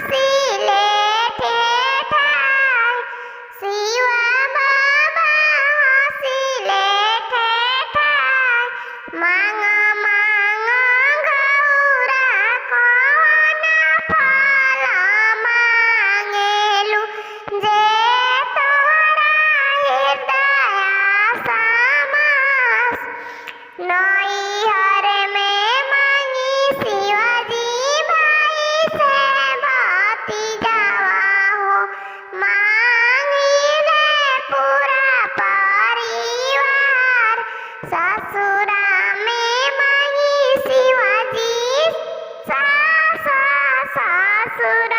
सिलेठे ठाय शिवा बाबा सिलेठे ठाय मांग मांग गौरा कोन फल मांगेलु जे तोरा हृदय समास नैहर में मांगी शिवाजी भाई से भतीजावा हो मांगिले पूरा परिवार ससुरा में मांगी शिवाजी ससुर